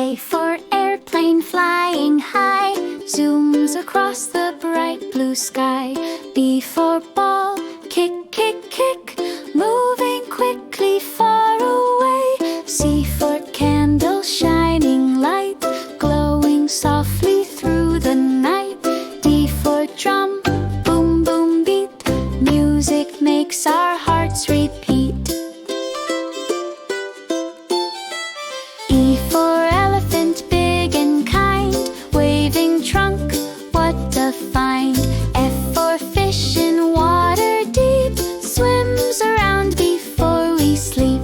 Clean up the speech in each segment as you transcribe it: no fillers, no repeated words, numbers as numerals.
A for airplane flying high, zooms across the bright blue sky. B for ball, kick, kick, kick, moving quickly far away. C for candle, shining light, glowing softly through the night. D for drum, boom, boom, beat, music makes our hearts repeat. E for elephant, big and kind, waving trunk, what a find. F for fish in water deep, swims around before we sleep.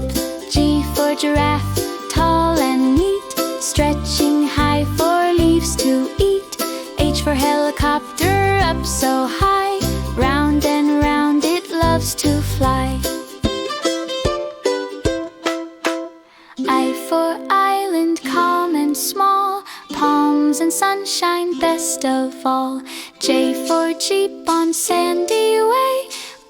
G for giraffe, tall and neat, stretching high for leaves to eat. H for helicopter, up so high, round and round it loves to fly. I for island, calm and small, palms and sunshine best of all. J for jeep on sandy way,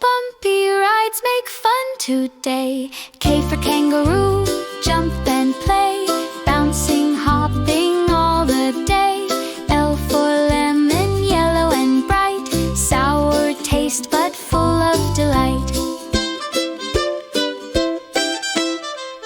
bumpy rides make fun today. K for kangaroo, jump and play, bouncing, hopping all the day. L for lemon, yellow and bright, sour taste but full of delight.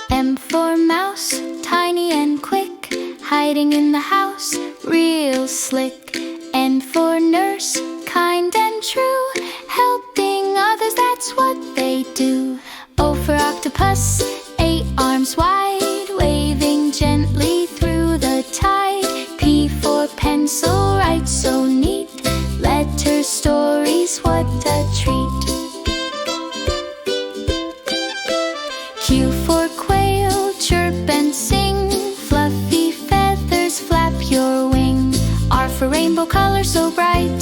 M for mouse, tiny and quick, hiding in the house, real slick. N for nurse, kind and true, helping others, that's what they do. O for octopus, 8 arms wide, waving gently through the tide. P for pencil, write so neat, letter stories, what a treat. Q for quail, chirp and sing, fluffy feathers flap your wing. R for rainbow colors so bright,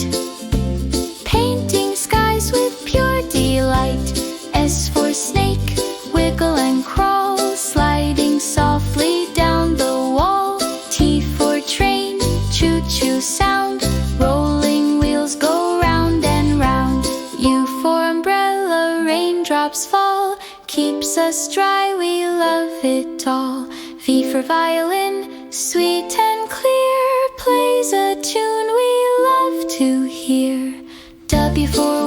painting skies with pure delight. S for snake, wiggle and crawl, sliding softly down the wall. T for train, choo-choo sound, rolling wheels go round and round. U for umbrella, raindrops fall, keeps us dry, we love it all. V for violin, sweet and clear, plays a tune we love to hear. W for